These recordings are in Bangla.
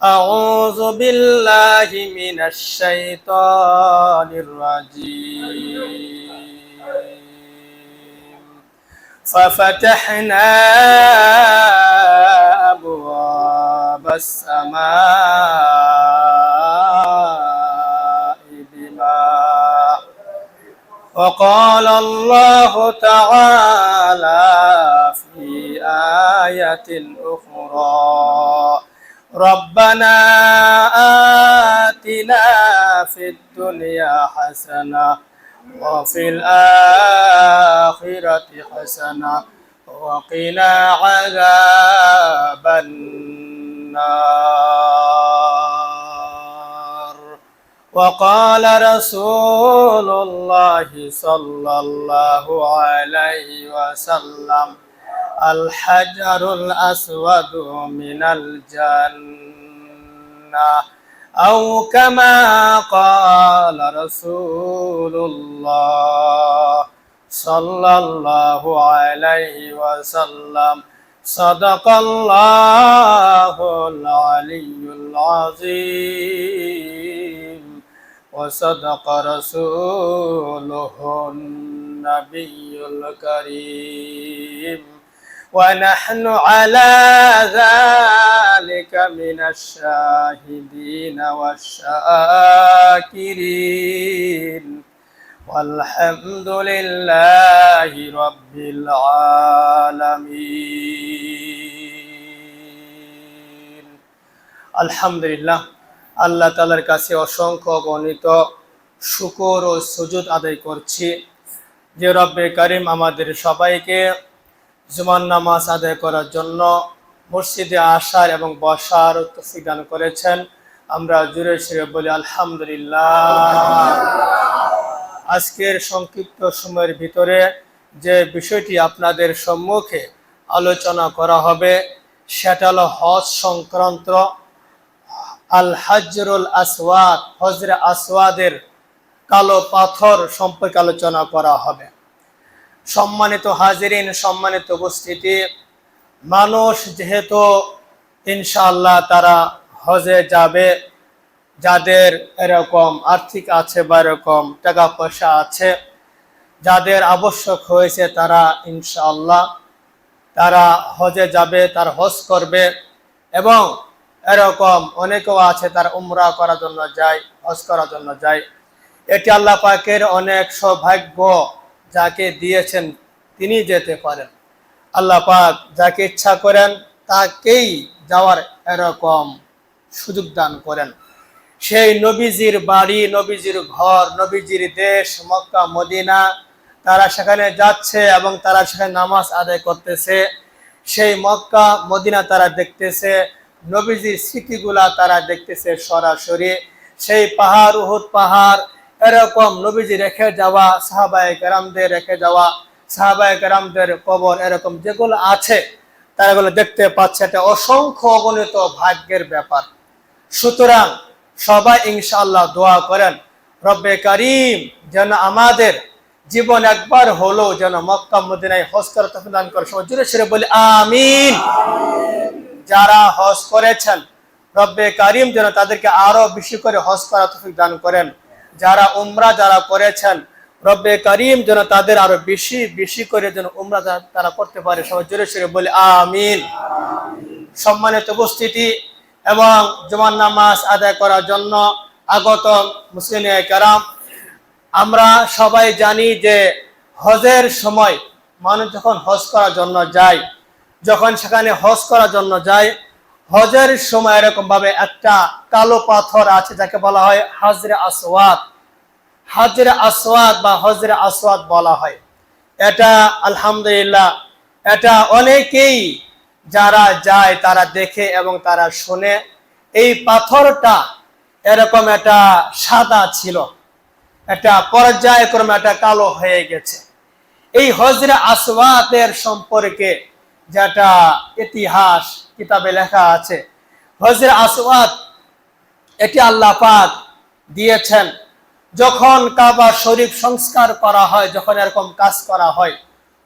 أعوذ بالله من الشيطان الرجيم ففتحنا أبواب السماء بماء وقال الله تعالى في آية أخرى ربنا آتنا في الدنيا حسنة وفي الآخرة حسنة وقنا عذاب النار وقال رسول الله صلى الله عليه وسلم الحجر الأسود من الجنة أو كما قال رسول الله صلى الله عليه وسلم صدق الله العلي العظيم وصدق رسوله النبي الكريم ونحن على ذلك من الشاهدين والشاكرين والحمد لله رب العالمين الحمد لله আল্লাহ তাআলার কাছে অসংখ্য গণিত শুকর ও সুজুদ আদায় করছি যে রব্বে কারীম আমাদের সবাইকে জুমার নামাজ আদায় করার জন্য মসজিদে আসার এবং বসার তৌফিক দান করেছেন। আমরা জোরে সোরে বলি আলহামদুলিল্লাহ। আজকের সংক্ষিপ্ত সময়ের ভিতরে যে বিষয়টি আপনাদের সম্মুখে আলোচনা করা হবে সেটা হলো হজ সংক্রান্ত আল হাজরুল আসওয়াদ, হজরে আসওয়াদের কালো পাথর সম্পর্কে আলোচনা করা হবে। সম্মানিত হাজিরিন, সম্মানিত উপস্থিতি, মানুষ যেহেতু ইনশাআল্লাহ তারা হজে যাবে, যাদের এরকম আর্থিক আছে বা এরকম টাকা পয়সা আছে, যাদের আবশ্যক হয়েছে তারা ইনশাআল্লাহ তারা হজে যাবে, তার হজ করবে। এবং এরকম অনেকেও আছে তারা উমরা করার জন্য যায়, হজ করার জন্য যায়। এটি আল্লাহ পাকের অনেক সৌভাগ্য, যাকে দিয়েছেন তিনি যেতে পারেন। আল্লাহ পাক যাকে ইচ্ছা করেন তাকেই যাওয়ার এরকম সুযোগ দান করেন। সেই নবীজির বাড়ি, নবীজির ঘর, নবীজির দেশ মক্কা মদিনা, তারা সেখানে যাচ্ছে এবং তারা সেখানে নামাজ আদায় করতেছে। সেই মক্কা মদিনা তারা দেখতেছে, নবীজির স্মৃতিগুলা তারা দেখতেছে সরাসরি। সেই পাহাড়, উহুদ পাহাড়, এরকম নবীজি রেখে যাওয়া, সাহাবায়ে কেরামদের রেখে যাওয়া, সাহাবায়ে কেরামদের কবর এরকম যেগুলো আছে তারা এগুলো দেখতে পাচ্ছে। এটা অসংখ্য অগণিত ভাগ্যের ব্যাপার। সুতরাং সবাই ইনশাআল্লাহ দোয়া করেন রব্বে কারীম যেন আমাদের জীবন একবার হলো যেন মক্কা মদিনায় হজ করার তৌফিক দান করে। সবাই জোরে সোরে বলি আমিন। যারা হজ করেছেন রব্বে কারীম যেন তাদেরকে আরো বেশি করে হজ করার তৌফিক দান করেন। যারা উমরা যারা করেছেন রব্বে কারীম যেন তাদের আরো বেশি বেশি করে যেন উমরা তারা করতে পারে। সবাই জোরে সোরে বলি আমিন। সম্মানিত উপস্থিতি এবং জুমার নামাজ আদায় করার জন্য আগত মুসলিম কেরাম, আমরা সবাই জানি যে হজের সময় মানুষ যখন হজ করার জন্য যায়, যখন সেখানে হজ করার জন্য যায়, হজের সময় এরকম ভাবে একটা কালো পাথর আছে যাকে বলা হয় হাজরে আসওয়াদ। হাজরে আসওয়াদ বা হজরে আসওয়াদ বলা হয়। এটা আলহামদুলিল্লাহ এটা অনেকেই যারা যায় তারা দেখে এবং তারা শুনে। এই পাথরটা এরকম একটা সাদা ছিল, একটা পর্যায়ক্রমে একটা কালো হয়ে গেছে। এই হজরে আসওয়াদের সম্পর্কে যেটা ইতিহাস কিতাবে লেখা আছে, হজরে আসওয়াদ এটি আল্লাহ পাক দিয়েছেন যখন কাবা শরীফ সংস্কার করা হয়, যখন এরকম কাজ করা হয়,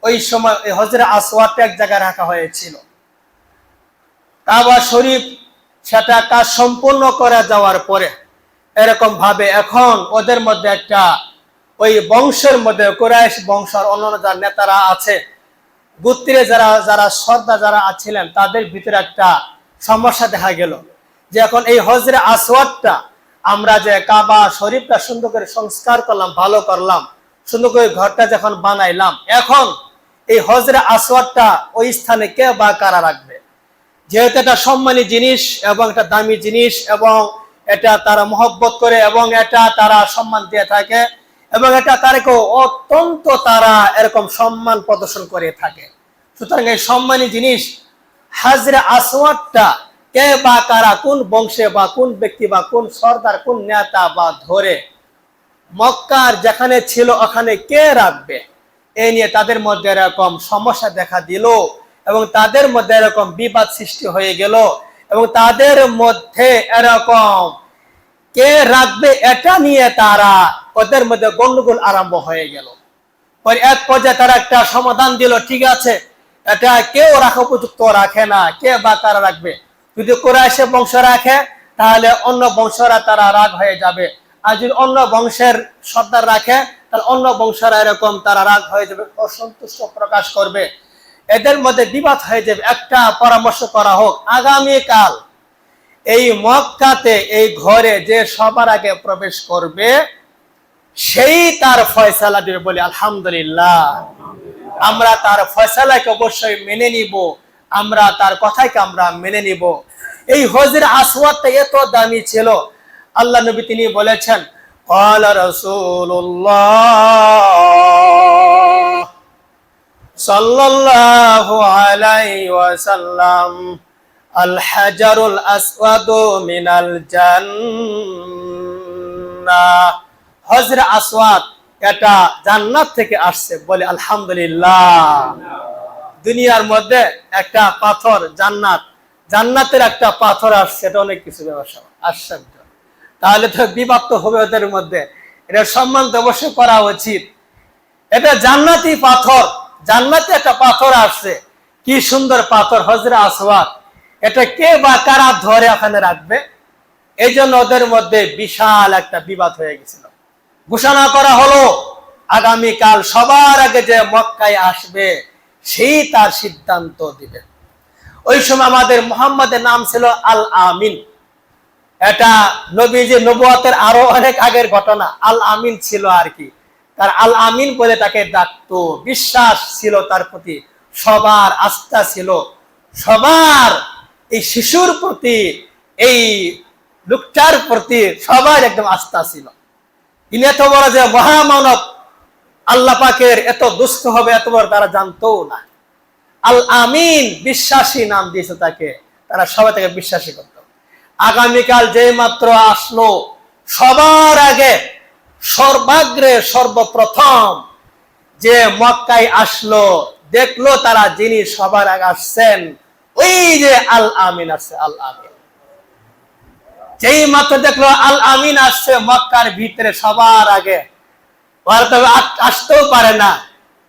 ওই সময় এই হজরে আসওয়াদটা এক জায়গায় রাখা হয়েছিল। কাবা শরীফ সেটা কাজ সম্পূর্ণ করে যাওয়ার পরে এরকম ভাবে এখন ওদের মধ্যে একটা ওই বংশের মধ্যে কুরাইশ বংশের অন্যান্য যারা নেতারা আছে, গোত্রে যারা যারা সর্দার যারা ছিলেন, তাদের ভিতরে একটা সমস্যা দেখা গেল যে এখন এই হজরে আসওয়াদটা আমরা যে কাবা শরীফটা সুন্দর করে সংস্কার করলাম, ভালো করলাম, সুন্দর করে ঘরটা যখন বানাইলাম, এখন এই হজরে আসওয়াদটা ওই স্থানে কে বা কারা রাখবে? যেহেতু এটা সম্মানী জিনিস এবং একটা দামি জিনিস এবং এটা তারা মহব্বত করে এবং এটা তারা সম্মান দিয়ে থাকে এবং এটা তাদেরকে অত্যন্ত তারা এরকম সম্মান প্রদর্শন করে থাকে। সুতরাং এই সম্মানী জিনিস হাজরে আসওয়াদটা কে বা কারা, কোন বংশে বা কোন ব্যক্তি বা কোন সর্দার, কোন নেতা বা ধরে মক্কার যেখানে ছিল ওখানে কে রাখবে, এই নিয়ে তাদের মধ্যে এরকম সমস্যা দেখা দিল এবং তাদের মধ্যে এরকম বিবাদ সৃষ্টি হয়ে গেল এবং তাদের মধ্যে এরকম কে রাখবে এটা নিয়ে তারা ওদের মধ্যে গন্ডগোল আরম্ভ হয়ে গেল। এক পর্যায়ে তারা একটা সমাধান দিল, ঠিক আছে এটা কেউ রাখা উপযুক্ত রাখে না, কে বা কারা রাখবে? যদি কুরাইশের বংশ রাখে তাহলে অন্য বংশরা তারা রাগ হয়ে যাবে, আর যদি অন্য বংশের সর্দার রাখে তাহলে অন্য বংশরা এরকম তারা রাগ হয়ে যাবে, অসন্তুষ্ট প্রকাশ করবে, এদের মধ্যে বিবাদ হয়ে যাবে। একটা পরামর্শ করা হোক, আগামীকাল এই মক্কাতে এই ঘরে যে সবার আগে প্রবেশ করবে সেই তার ফয়সালা দেবে। বলি আলহামদুলিল্লাহ। আমরা তার ফয়সালাকে অবশ্যই মেনে নিব, আমরা তার কথাকে আমরা মেনে নিব। এই হজরে আসওয়াদটা এত দামি ছিল, আল্লাহ নবী তিনি বলেছেন, ক্বালা রাসূলুল্লাহ সাল্লাল্লাহু আলাইহি ওয়াসাল্লাম, আল হাজারুল আসওয়াদু মিনাল জান্নাহ। হজরে আসওয়াদ এটা জান্নাত থেকে আসছে। বলে আলহামদুলিল্লাহ। দুনিয়ার মধ্যে একটা পাথর জান্নাতের একটা পাথর আসছে, এটা অনেক কিছু ব্যবসা আশ্চর্য। তাহলে তো বিবাদ তো হবে ওদের মধ্যে, এটা সম্মান তো অবশ্যই করা উচিত। এটা জান্নাতি পাথর, জান্নাতে একটা পাথর আসছে, কি সুন্দর পাথর হজরে আসওয়াদ। এটা কে বা কারা ধরে ওখানে রাখবে? এই জন্য ওদের মধ্যে বিশাল একটা বিবাদ হয়ে গেছিল। ঘোষণা করা হলো আগামীকাল সবার আগে যে মক্কায় আসবে সেই তার সিদ্ধান্ত দিবে। ওই সময় আমাদের মুহাম্মাদের নাম ছিল আল আমিন। এটা নবীজি নবুয়তের আরো অনেক আগের ঘটনা। আল আমিন ছিল আর কি, তার আল আমিন বলে তাকে ডাকতো। বিশ্বাস ছিল তার প্রতি, সবার আস্থা ছিল, সবার এই শিশুর প্রতি, এই লোকটার প্রতি সবার একদম আস্থা ছিল। ইনি এত বড় যে মহামানব, আল্লাহ পাকের এত দুস্থ হবে এত বড় তারা জানতো না। আল আমিন, বিশ্বাসী নাম দিয়েছে তাকে, তারা সবাই তাকে বিশ্বাসী করত। আগামীকাল যে মাত্র আসলো, সবার আগে সর্বাগ্রে সর্বপ্রথম যে মক্কায় আসলো, দেখলো তারা যিনি সবার আগে আসছেন ওই যে আল আমিন আসছে। আল আমিন যেই মাত্র দেখলো আল আমিন আসছে মক্কার ভিতরে সবার আগে, আসতেও পারে না,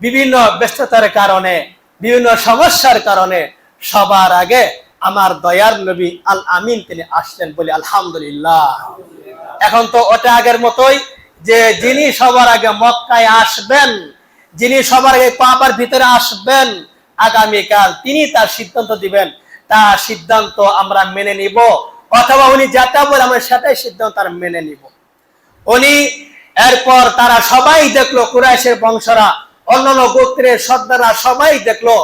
বিভিন্ন ব্যস্ততার কারণে, বিভিন্ন সমস্যার কারণে সবার আগে আমার দয়ার নবী আল আমিন তিনি আসলেন। বলি আলহামদুলিল্লাহ। এখন তো ওটা আগের মতোই, যে যিনি সবার আগে মক্কায় আসবেন, যিনি সবার আগে কাবার ভিতরে আসবেন আগামীকাল, তিনি তার সিদ্ধান্ত দিবেন। তার সিদ্ধান্ত আমরা মেনে নিব, অথবা উনি যেটা বলে আমরা সেটাই সিদ্ধান্ত তার মেনে নিব। উনি এরপর তারা সবাই দেখলো, কুরাইশের বংশরা, অন্যান্য গোত্রের সর্দাররা সবাই দেখলো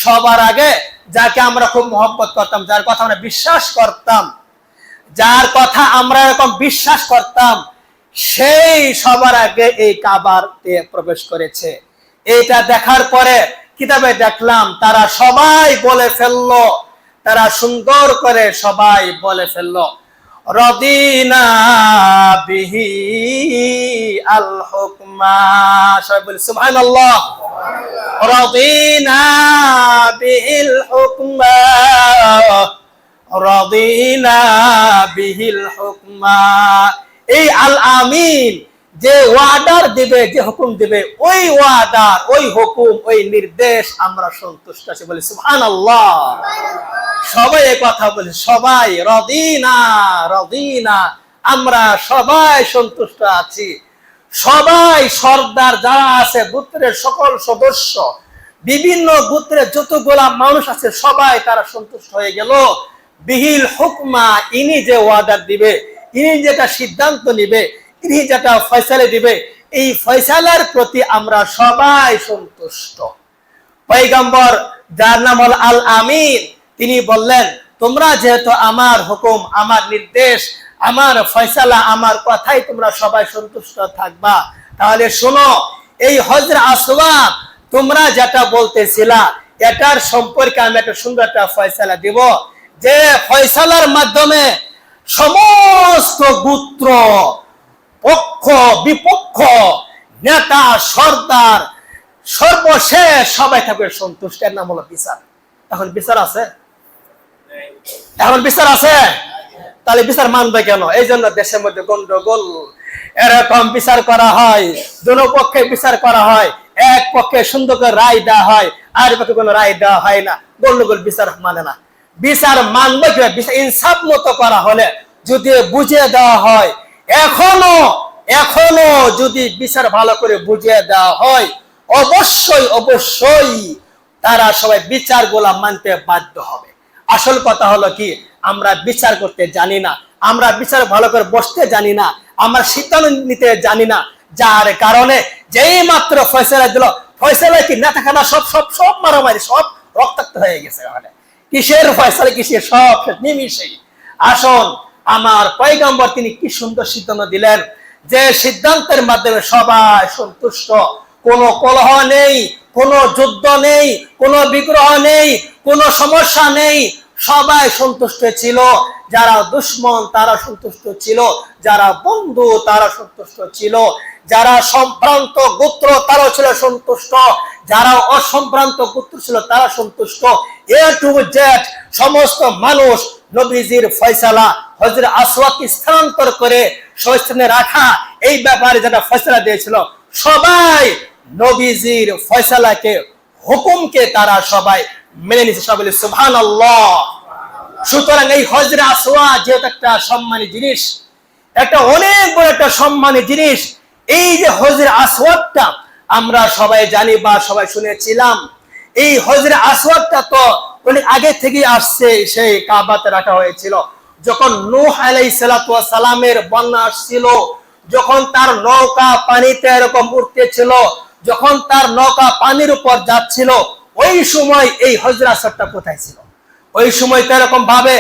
সবার আগে যাকে আমরা খুব মহব্বত করতাম, যার কথা আমরা বিশ্বাস করতাম, যার কথা আমরা এরকম বিশ্বাস করতাম, সেই সবার আগে এই কাবাতে প্রবেশ করেছে। এটা দেখার পরে কিতাবে দেখলাম তারা সবাই বলে ফেললো, তারা সুন্দর করে সবাই বলে ফেললো, রদিনা বিহি আল হুকমা। সবাই বলি সুবহানাল্লাহ। রদিনা বিল হুকমা, রদিনা বিহিল হুকমা। এই আল আমিন যে ওয়াদার দিবে, যে হুকুম দিবে, ওই ওয়াদার, ওই হুকুম, ওই নির্দেশ আমরা সন্তুষ্ট আছি, বলি সুবহানাল্লাহ। সবাই এই কথা বলি, সবাই রাদিনা রাদিনা, আমরা সবাই সন্তুষ্ট আছি। সবাই সর্দার যারা আছে, গোত্রের সকল সদস্য, বিভিন্ন গোত্রের যতগুলা মানুষ আছে, সবাই তারা সন্তুষ্ট হয়ে গেল। বিহিল হুকমা, ইনি যে ওয়াদার দিবে, ইনি যেটা সিদ্ধান্ত নিবে, ইনি যেটা ফয়সালা দিবে, এই ফয়সালার প্রতি আমরা সবাই সন্তুষ্ট। পয়গম্বর যার নাম হল আল আমিন, তিনি বললেন, তোমরা যেহেতু আমার হুকুম, আমার নির্দেশ, আমার ফয়সালা, আমার কথাই তোমরা সবাই সন্তুষ্ট থাকবা, তাহলে শোনো, এই হজর আসওয়াদ তোমরা যেটা বলতেছিলা, এটার সম্পর্কে আমি একটা সুন্দর একটা ফয়সালা দিব, যে ফয়সালার মাধ্যমে সমস্ত গোত্র, পক্ষ বিপক্ষ, নেতা সর্দার, সর্বশেষ সবাই থাকবে সন্তুষ্ট। এর নাম হলো বিচার। এখন বিচার আছে? এখন বিচার আছে? তাহলে বিচার মানবে কেন? এই জন্য দেশের মধ্যে গন্ডগোল। এরকম বিচার করা হয়, দুনো পক্ষে বিচার করা হয়, এক পক্ষে সুন্দর করে রায় দেওয়া হয়, আর পক্ষে কোনো রায় দেওয়া হয় না। গন্ডগোল, বিচার মানে না। বিচার মানবে কি? বিচার ইনসাফ মতো করা হলে যদি বুঝিয়ে দেওয়া হয়, এখনো এখনো যদি বিচার ভালো করে বুঝিয়ে দেওয়া হয়, অবশ্যই অবশ্যই তারা সবাই বিচারগুলা মানতে বাধ্য হবে। আসল কথা হলো কি, আমরা বিচার করতে জানি না, আমরা বিচার ভালো করে বসতে জানি না, আমরা সিদ্ধান্ত নিতে জানি না, যার কারণে যেই মাত্র ফয়সালা দিল, ফয়সালা কি নেতাখানা সব সব সব মারামারি, সব রক্তাক্ত হয়ে গেছে। কিসের ফয়সালা, কিসের সব নিমিশেই। আসুন, আমার পয়গম্বর তিনি কি সুন্দর সিদ্ধান্ত দিলেন, যে সিদ্ধান্তের মাধ্যমে সবাই সন্তুষ্ট, কোনো কলহ নেই, কোনো যুদ্ধ নেই, কোনো বিগ্রহ নেই, কোনো সমস্যা নেই, সবাই সন্তুষ্ট ছিল। যারা দুশ্মন তারা সন্তুষ্ট ছিল, যারা বন্ধু তারা সন্তুষ্ট ছিল, যারা সম্ভ্রান্ত গোত্র তারাও ছিল সন্তুষ্ট, যারা অসম্ভ্রান্ত গোত্র ছিল তারা সন্তুষ্ট। এ টু জেড সমস্ত মানুষ নবীজির ফয়সালা, হযরত আসওয়াদকে স্থানান্তর করে স্থানে রাখা, এই ব্যাপারে যেটা ফয়সালা দিয়েছিল, সবাই নবীজির ফয়সালাকে, হুকুমকে তারা সবাই মেনে নিয়েছে। সবাই বলে সুবহানাল্লাহ। সুতরাং এই হযরত আসওয়াদ যেহেতু একটা সম্মানী জিনিস, একটা অনেক বড় একটা সম্মানী জিনিস, এই যে হযরত আসওয়াদটা আমরা সবাই জানি বা সবাই শুনেছিলাম, এই হযরত আসওয়াদটা তো অনেক আগে থেকেই আসছে, সেই কাবাতে রাখা হয়েছিল। যখন নূহ আলাইহিস সালাতু ওয়াস সালামের বন্যা আসছিল, যখন তার নৌকা পানিতে এরকম উঠতেছিল, যখন তার নৌকা পানির উপর যাচ্ছিল, ওই সময় এই হযরত আসওয়াদটা কোথায় ছিল? ওই সময় তো এরকম ভাবে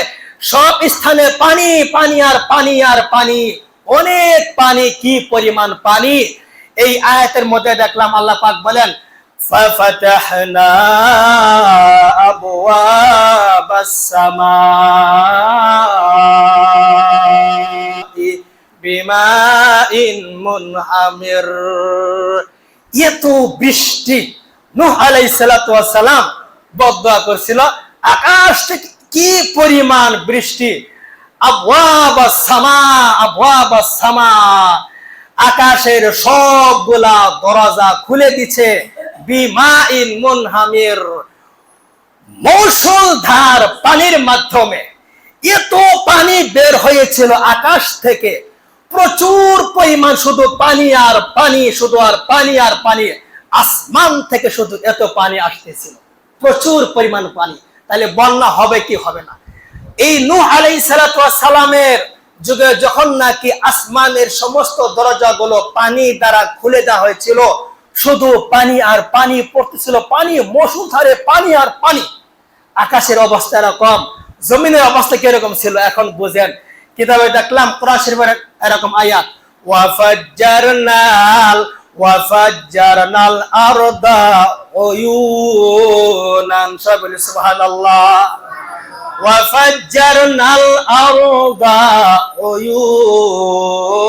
সব স্থানে পানি, পানি আর পানি আর পানি, অনেক পানি, কি পরিমাণ পানি। এই আয়াতের মধ্যে দেখলাম আল্লাহ পাক বলেন, ফাফাতাহনা আবওয়াবাস সামাই বিমাইন মুনহামির। এত বৃষ্টি, নূহ আলাইহিস সালাতু ওয়াস সালাম বদদুয়া করছিল, আকাশ থেকে কি পরিমাণ বৃষ্টি। আবওয়াবাস সামা, আবওয়াবাস সামা, আকাশের সবগুলা দরজা খুলে দিছে, বিমাইন মুনহামির, মৌসুলধার পানির মাধ্যমে। এত পানি বের হয়েছিল আকাশ থেকে, প্রচুর পরিমাণ, শুধু পানি আর পানি, শুধু আর পানি আর পানি, আসমান থেকে শুধু এত পানি আসতেছিল, প্রচুর পরিমাণ পানি। তাহলে বন্যা হবে কি হবে না? এই নূহ আলাইহিস সালাতু ওয়াস সালামের যুগে যখন নাকি আসমানের সমস্ত দরজাগুলো পানি দ্বারা খুলে দেওয়া হয়েছিল, শুধু পানি আর পানি পড়তেছিল, পানি মুষলধারে পানি আর পানি। আকাশের অবস্থা এরকম, জমিনের অবস্থা কিরকম ছিল এখন বুঝেন। কিতাবে দেখলাম কোরআন শরীফের এরকম আয়াত, ওয়াফাজ্জারনাল আরদা উয়ুনান। সবাই বলি সুবহানাল্লাহ। ওয়াফাজ্জারনাল আরদা উয়ুনান।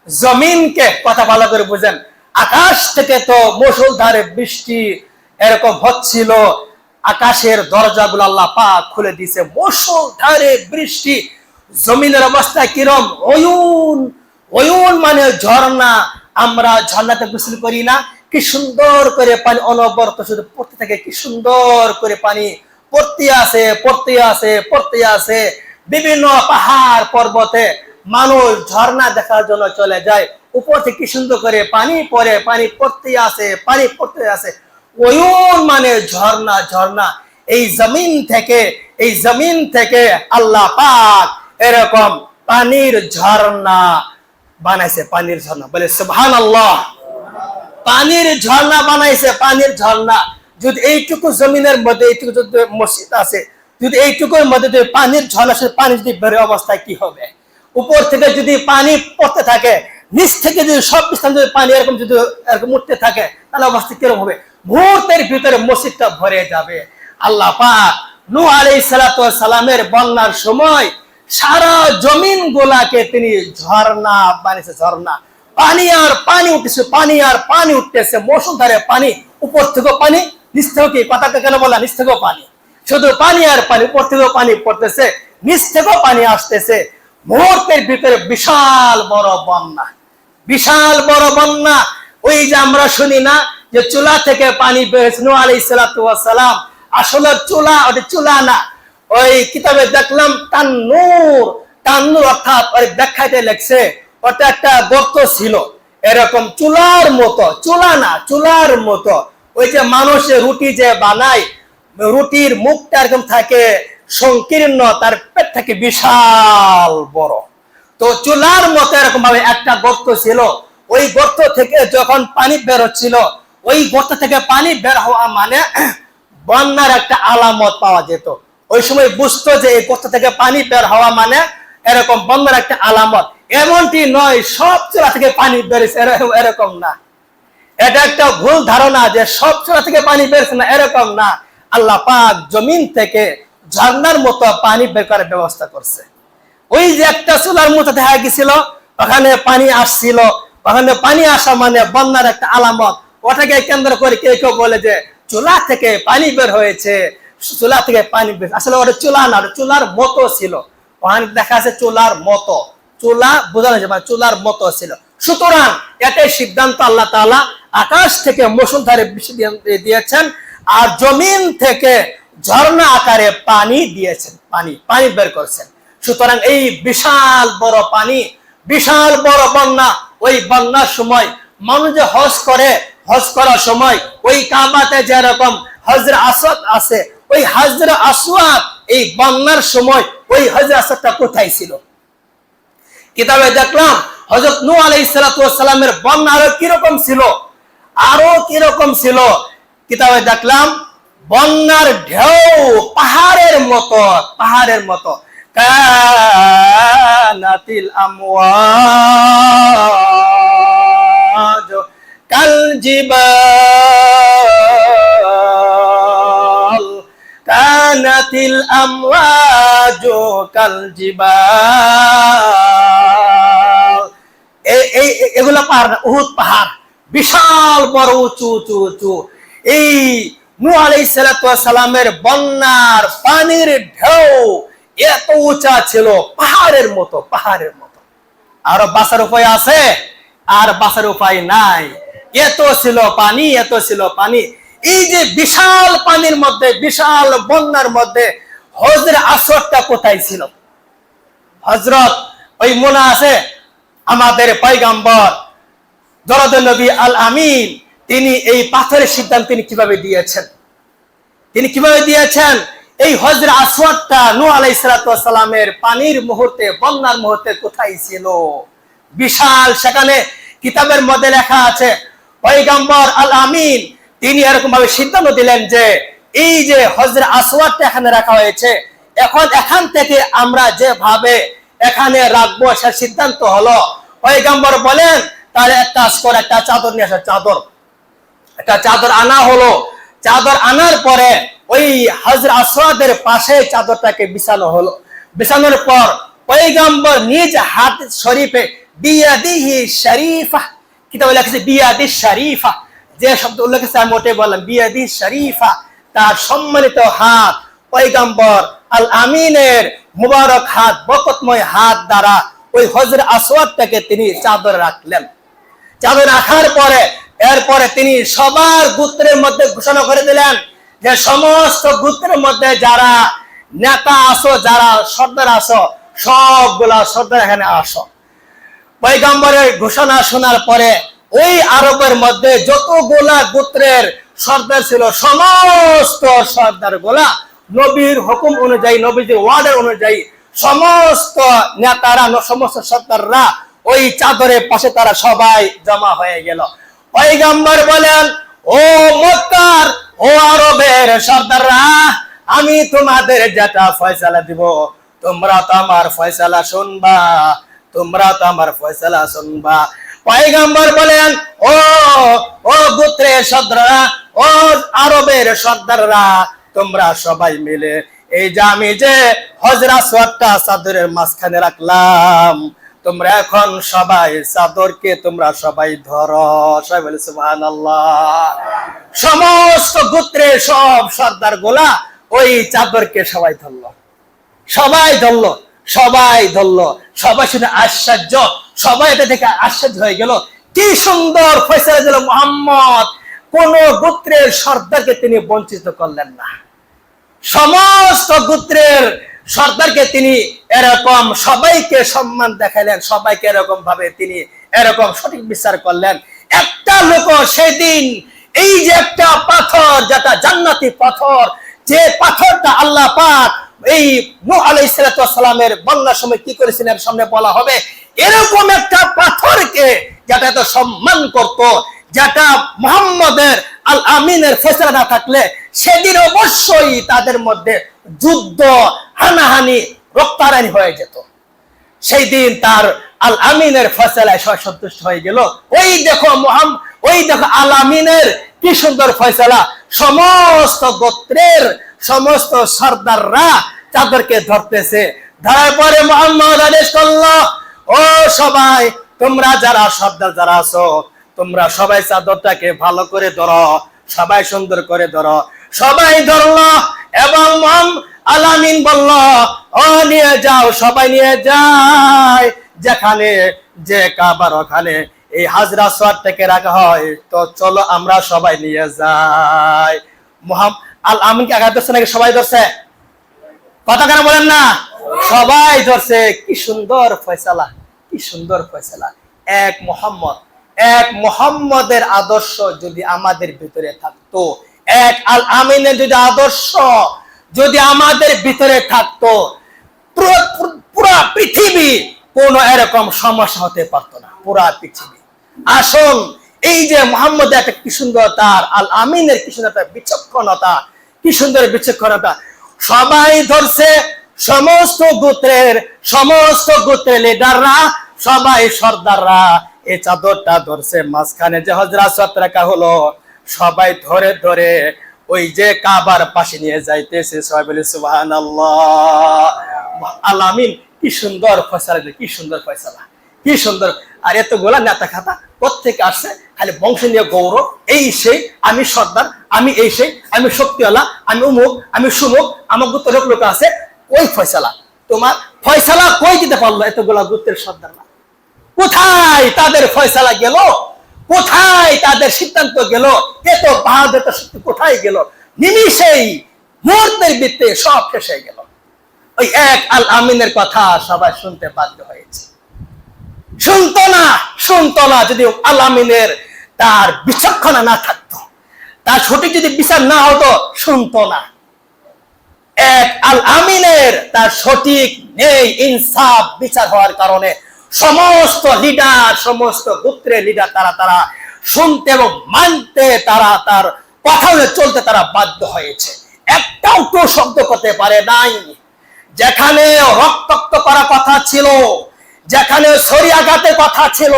জমিনকে, কথা ভালো করে বুঝেন, আকাশ থেকে তো মুষলধারে বৃষ্টি এরকম হচ্ছিল, আকাশের দরজাগুলো আল্লাহ পাক খুলে দিয়েছে, মুষলধারে বৃষ্টি। জমিনের অবস্থা কিরম? অয়ুন, ওয়ুন মানে ঝর্ণা। আমরা ঝর্ণাতে গোসল করি না? কি সুন্দর করে পানি অনবরত শুধু পড়তে থাকে, কি সুন্দর করে পানি পড়তে আসে, পড়তে আসে, পড়তে আসে। বিভিন্ন পাহাড় পর্বতে মানুষ ঝর্ণা দেখার জন্য চলে যায়, উপর থেকে কি সুন্দর করে পানি পড়ে, পানি পড়তে আসে, পানি পড়তে আসে। ওয়ুন মানে ঝর্ণা, ঝর্ণা। এই জমিন থেকে, এই জমিন থেকে আল্লাহ পাক এরকম পানির ঝর্ণা বানাইছে, পানির ঝর্ণা। বলে সুবহানাল্লাহ। পানির ঝর্ণা বানাইছে, পানির ঝর্ণা। যদি এইটুকু জমিনের মধ্যে এইটুকু যদি মসজিদ আছে, যদি এইটুকুর মধ্যে যদি পানির ঝর্ণা, পানি যদি বেরোয় অবস্থায় কি হবে? উপর থেকে যদি পানি পড়তে থাকে, নিচ থেকে যদি সব স্থান যদি পানি এরকম যদি এরকম উঠতে থাকে, তাহলে অবস্থা কিরকম হবে? মুহূর্তের ভিতরে মসজিদটা ভরে যাবে। আল্লাহ পাক নূহ আলাইহিস সালাতু ওয়াস সালামের বন্যার সময় সারা জমিন গুলাকে তিনি ঝর্ণা বানিয়েছে, ঝর্ণা। পানি আর পানি উঠতেছে, পানি আর পানি উঠতেছে, মৌসুমধারে পানি, উপর থেকেও পানি, নিচ থেকেও। কি কথাটা কেন বলা? নিচ থেকেও পানি, শুধু পানি আর পানি, উপর থেকেও পানি পড়তেছে, নিচ থেকেও পানি আসতেছে। মুহূর্তের ভিতরে বিশাল বড় বন্যা, বিশাল বড় বন্যা। ওই যে আমরা শুনি না যে চুলা থেকে পানি বেরিয়েছে, নূহ আলাইহিস সালাতু ওয়াস সালাম আসলে চুলা, ওটা চুলা না। ওই কিতাবে দেখলাম তান্নুর, তান্নুর অর্থাৎ ওই ব্যাখ্যাতে লেখছে ওটা একটা গর্ত ছিল, এরকম চুলার মতো, চুলা না, চুলার মতো। ওই যে মানুষের রুটি যে বানায়, রুটির মুখটা এরকম থাকে সংকীর্ণ, তার পেট থেকে বিশাল বড়। তো চুলার মতো এরকম ভাবে একটা গর্ত ছিল। ওই গর্ত থেকে যখন পানি বের হচ্ছিল, ওই গর্ত থেকে পানি বের হওয়া মানে বন্যার একটা আলামত পাওয়া যেত। ওই সময় বুঝতো যে এই গর্ত থেকে পানি বের হওয়া মানে এরকম বন্যার একটা আলামত। এমনটি নয় সব চুলা থেকে পানি বেরিয়েছে, এরকম না। এটা একটা ভুল ধারণা যে সব চুলা থেকে পানি বেরছে না, এরকম না। আল্লাহ পাক জমিন থেকে ঝর্ণার মতো পানি বের করার ব্যবস্থা করছে। ওই যে একটা চুলার মতো দেখা গেছিল, ওখানে পানি আসছিল, ওখানে পানি আসা মানে বন্যার একটা আলামত। ওটাকে কেন্দ্র করে কেউ কেউ বলে যে চুলা থেকে পানি বের হয়েছে, চুলা থেকে পানি বের। আসলে ওটা চুলা না, চুলার মতো ছিল। ওখানে দেখা আছে চুলার মতো, চুলা বোঝানো যায়, চুলার মতো ছিল। সুতরাং এটাই সিদ্ধান্ত আল্লাহ তাআলা আকাশ থেকে মুষলধারে বৃষ্টি দিয়েছেন, আর জমিন থেকে ঝর্ণা আকারে পানি দিয়েছেন, পানি পানি বের করছেন। সুতরাং এই বিশাল বড় পানি, বিশাল বড় বন্যা, ওই বন্যার সময় মানুষ যে হজ করে, হজ করার সময় ওই কাবাতে যেরকম হজরে আসওয়াদ আছে, ওই হজরে আসওয়াদ এই বন্যার সময় ওই হজরে আসওয়াদটা কোথায় ছিল? কিতাবে দেখলাম হযরত নূহ আলাইহিস সালাতু ওয়াস সালামের বন্যা আরো কিরকম ছিল, আরো কিরকম ছিল। কিতাবে দেখলাম বন্যার ঢেউ পাহাড়ের মতো, পাহাড়ের মতো। কানাতিল আমওয়াজ কাল জিবাল, কানাতিল আমওয়াজ কাল জিবাল। এগুলো পাহাড় না, উহুদ পাহাড়, বিশাল বড় উঁচু উঁচু উঁচু। এই নূহ আলাইহিস সালাতু ওয়াস সালামের বন্যার পানির ঢেউ এত উঁচা ছিল, পাহাড়ের মতো, পাহাড়ের মতো। আর বাঁচার উপায় আছে? আর বাঁচার উপায় নাই। এত ছিল পানি, এত ছিল পানি। এই যে বিশাল পানির মধ্যে, বিশাল বন্যার মধ্যে হজরে আসওয়াদটা কোথায় ছিল? হযরত ওই মনে আছে আমাদের পয়গম্বর দরদে নবী আল আমিন, তিনি এই পাথরের সিদ্ধান্ত তিনি কিভাবে দিয়েছেন? তিনি কিভাবে দিয়েছেন? এই হজরে আসওয়াদটা নূহ আলাইহিস সালাতু ওয়াস সালামের পানির মুহূর্তে, বন্যার মুহূর্তে কোথায় ছিল? বিশাল। সেখানে কিতাবের মধ্যে লেখা আছে পয়গম্বর আল আমিন তিনি এরকম ভাবে সিদ্ধান্ত দিলেন যে এই যে হজরে আসওয়াদটা এখানে রাখা হয়েছে, এখন এখান থেকে আমরা যেভাবে এখানে রাখবো সে সিদ্ধান্ত হলো, পয়গম্বর বলেন তাহলে এক কাজ কর, একটা চাদর নিয়ে আসা। চাদর, একটা চাদর আনা হলো। চাদর আনার পরে ওই হজরে আসওয়াদের পাশে চাদরটাকে বিছানো হলো। বিছানোর পর পয়গম্বর নিজ হাত শরীফে বিয়াদিহি শরীফা, কিতাবে লেখা বিয়াদি শরীফা, যে শব্দ উল্লেখ আছে আমি ওটাই বললাম, বিয়াদি শরীফা, তার সম্মানিত হাত, পয়গম্বর আল আমিনের মুবারক হাত, বরকতময় হাত দ্বারা ওই হজরে আসওয়াদটাকে তিনি চাদরে রাখলেন। চাদর রাখার পরে এরপরে তিনি সবার গোত্রের মধ্যে ঘোষণা করে দিলেন যে সমস্ত গোত্রের মধ্যে যারা নেতা আসো, যারা সর্দার আসো, সবগুলা সর্দার এখানে আসো। পয়গম্বরের ঘোষণা শোনার পরে ওই আরবের মধ্যে যতগুলা গোত্রের সর্দার ছিল সমস্ত সর্দার গুলা নবীর হুকুম অনুযায়ী, নবীজির ওয়ার্ডার অনুযায়ী সমস্ত নেতারা, সমস্ত সর্দাররা ওই চাদরের পাশে তারা সবাই জমা হয়ে গেল। পয়গম্বর বলেন, ও মক্কার, ও আরবের সর্দাররা, আমি তোমাদের যেটা ফয়সালা দিব তোমরা তো আমার ফয়সালা শুনবা, তোমরা তো আমার ফয়সালা শুনবা। পয়গম্বর বলেন, ও ও গোত্রের সর্দাররা, ও আরবের সর্দাররা, তোমরা সবাই মিলে এই যে আমি যে হজরে আসওয়াদটা চাদরের মাঝখানে রাখলাম, তোমরা এখন সবাই চাদরকে তোমরা সবাই ধরো। সবাই বলে সুবহানাল্লাহ। সমস্ত গোত্রের সব সর্দার গুলা ওই চাদরকে সবাই ধরলো, সবাই ধরলো, সবাই ধরলো। সবাই শুনে আশ্চর্য, সবাই এটা থেকে আশ্চর্য হয়ে গেল। কি সুন্দর ফয়সালা দিল মুহাম্মদ, কোন গোত্রের সর্দারকে তিনি বঞ্চিত করলেন না। সমস্ত গোত্রের সর্দারকে তিনি এরকম সবাইকে সম্মান দেখালেন, সবাইকে এরকম ভাবে তিনি এরকম সঠিক বিচার করলেন। একটা লোক সেদিন এই যে একটা পাথর, যেটা জান্নাতি পাথর, যে পাথরটা আল্লাহ পাক এই নূহ আলাইহিস সালামের বন্যার সময় কি করেছিলেন সামনে বলা হবে, এরকম একটা পাথরকে যেটা এত সম্মান করত, যেটা মুহাম্মদের আল আমিনের ফয়সালা না থাকলে সেদিন অবশ্যই তাদের মধ্যে যুদ্ধ, হানাহানি, রক্তারানি হয়ে যেত। সেই দিন তার আল আমিনের ফয়সালায় সবাই সন্তুষ্ট হয়ে গেল। ওই দেখো ওই দেখো আল আমিনের কি সুন্দর ফয়সালা। সমস্ত গোত্রের সমস্ত সর্দাররা চাদরকে ধরতেছে। ধরার পরে মুহাম্মদ আদেশ করলো, ও সবাই তোমরা যারা সর্দার যারা আছো, তোমরা সবাই চাদরটাকে ভালো করে ধরো, সবাই সুন্দর করে ধরো। সবাই ধরলো এবং আল আমিন বলল, ও নিয়ে যাও, সবাই নিয়ে যায় যেখানে যে কাবার ওখানে এই হাজরা আসওয়াদটাকে রাখা হয়, তো চলো আমরা সবাই নিয়ে যাই। আল আমিনকে আঘাত ধরছে নাকি সবাই ধরছে? কথা কেন বলেন না? সবাই ধরছে। কি সুন্দর ফয়সালা, কি সুন্দর ফয়সালা। এক মুহাম্মদের আদর্শ যদি আমাদের ভিতরে থাকতো, এক আল আমিনের যদি আদর্শ যদি আমাদের ভিতরে থাকতো, পুরা পৃথিবী কোন এরকম সমস্যা হতে পারতো না, পুরা পৃথিবী। আসুন, এই যে মুহাম্মদ একটা কি সুন্দর, তার আল আমিনের কি সুন্দর বিচক্ষণতা, কি সুন্দর বিচক্ষণতা। সবাই ধরছে, সমস্ত গোত্রের লিডাররা, সবাই সর্দাররা এই চাদরটা ধরছে। মাঝখানে যে হজরে আসওয়াদ রাখা হলো, সবাই ধরে ধরে ওই যে কাবার পাশে নিয়ে যাইতেছে। সবাই বলে সুবহানাল্লাহ। আল আমিন কি সুন্দর ফয়সালা, কি সুন্দর ফয়সালা, কি সুন্দর। আর এতগুলা নেতা খাতা প্রত্যেকে আসছে, খালি বংশ নিয়ে গৌরব, এই সেই, আমি সর্দার, আমি এই সেই, আমি শক্তিওয়ালা, আমি উমুক, আমি সুমুক, আমার গোত্রের লোক আছে। ওই ফয়সালা, তোমার ফয়সালা কই দিতে পারলো এতগুলা গোত্রের সর্দাররা? কোথায় তাদের ফয়সালা গেল? কোথায় তাদের সিদ্ধান্ত গেল? এত বাহাদুর শক্তি কোথায় গেল? নিমিষেই, মুহূর্তের ভিতরে সব শেষ হয়ে গেল। ওই এক আল আমিনের কথা সবাই শুনতে বাধ্য হয়েছে। শুনতো না যদি আল আমিনের তার বিচক্ষণা না থাকতো, তার সঠিক যদি বিচার না হতো, শুনতো না। এক আল আমিনের তার সঠিক নেই ইনসাফ বিচার হওয়ার কারণে সমস্ত লিডার, সমস্ত গোত্রের লিডার তারা শুনতে এবং মানতে, তারা তার কথা চলতে তারা বাধ্য হয়েছে। একটাও তো শব্দ করতে পারে নাই। যেখানে রক্তাক্ত করা কথা ছিল, যেখানে ছড়িয়াঘাতের কথা ছিল,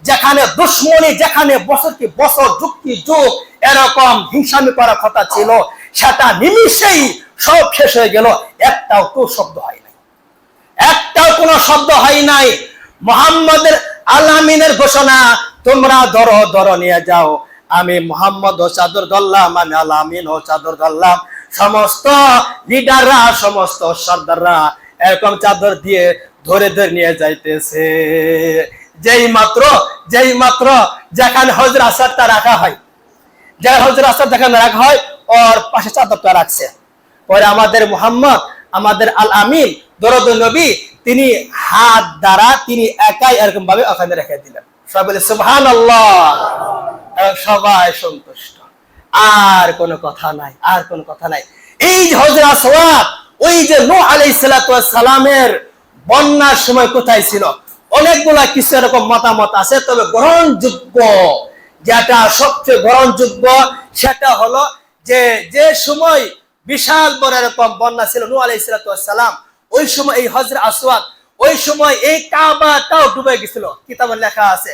যেখানে দুশ্মনী, যেখানে বছর কি বছর, যুগ কি যুগ এরকম হিংসামি করার কথা ছিল, সেটা নিমিষেই সব শেষ হয়ে গেল। একটাও তো শব্দ হয় নাই, একটাও কোনো শব্দ হয় নাই। মুহাম্মদের আল আমিনের ঘোষণা, তোমরা ধরো নিয়ে যাও। আমি মুহাম্মদ ও চাদর ধরলাম, আমি আল আমিন ও চাদর ধরলাম। সমস্ত লিডাররা, সমস্ত সর্দাররা এরকম চাদর দিয়ে ধরে ধরে নিয়ে যাইতেছে। যেই মাত্র যেখানে হজর আসওয়াদটা রাখা হয়, যে হজর আসওয়াদ যেখানে রাখা হয় ওর পাশে চাদরটা রাখছে। পরে আমাদের মুহাম্মদ, আমাদের আল আমিন দরদ নবী, তিনি হাত দ্বারা তিনি একাই এরকম ভাবে ওখানে রেখে দিলেন। সবাই বলে সুবহানাল্লাহ। সবাই সন্তুষ্ট, আর কোনো কথা নাই, আর কোনো কথা নাই। এই যে হজর আসওয়াদ, ওই যে নূহ আলাইহিস সালাতু ওয়াস সালামের বন্যার সময় কোথায় ছিল? অনেকগুলা কিছু এরকম মতামত আছে, তবে গ্রহণযোগ্য যেটা সবচেয়ে গ্রহণযোগ্য সেটা হলো যে সময় বিশাল বড় এরকম বন্যা ছিল নূহ আলাইহিস সালাতু ওয়াস সালাম, ওই সময় এই হজর আসওয়াদ, ওই সময় এই কাবাটাও ডুবে গেছিল। কিতাবে লেখা আছে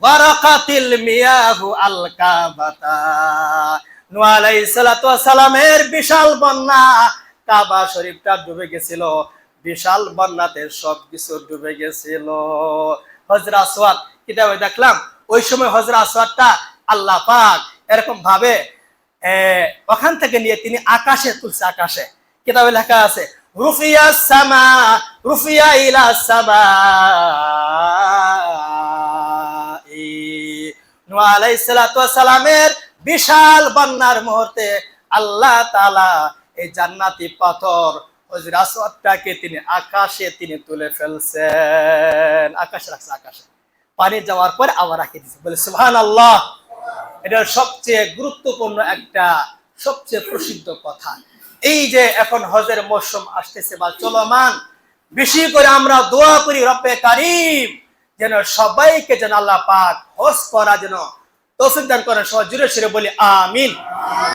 গারাকাতিল মিয়াহু আল কাবাতা। নূহ আলাইহিস সালাতু ওয়াস সালামের বিশাল বন্যা, কাবা শরীফটা ডুবে গেছিল। বিশাল বন্যাতে সবকিছু ডুবে গেছিল। হজর আসওয়াদ কিতাবে দেখলাম, ওই সময় হজর আসওয়াদটা আল্লাহ পাক এরকম ভাবে ওখান থেকে নিয়ে তিনি আকাশে তুলছে। আকাশে কিতাবে লেখা আছে রুফিয়াস সামা, রুফিয়া ইলা সামা। নূহ আলাইহিস সালাতু ওয়াস সালামের বিশাল বন্যার মুহূর্তে আল্লাহ তাআলা এই জান্নাতি পাথর হজর আসওয়াদটাকে তিনি আকাশে তিনি তুলে ফেলছেন। আকাশে রাখছে, আকাশে পানি যাওয়ার পর আবার রাখে দিয়েছে। বলে সুবহানাল্লাহ। এটা সবচেয়ে গুরুত্বপূর্ণ একটা, সবচেয়ে প্রসিদ্ধ কথা। এই যে এখন হজের মৌসুম আসতেছে বা চলমান, বেশি করে আমরা দোয়া করি রব্বে কারীম যেন সবাইকে যেন আল্লাহ পাক হজ করা যেন তৌফিক দান করেন। সবাই জোরে সোরে বলি আমিন।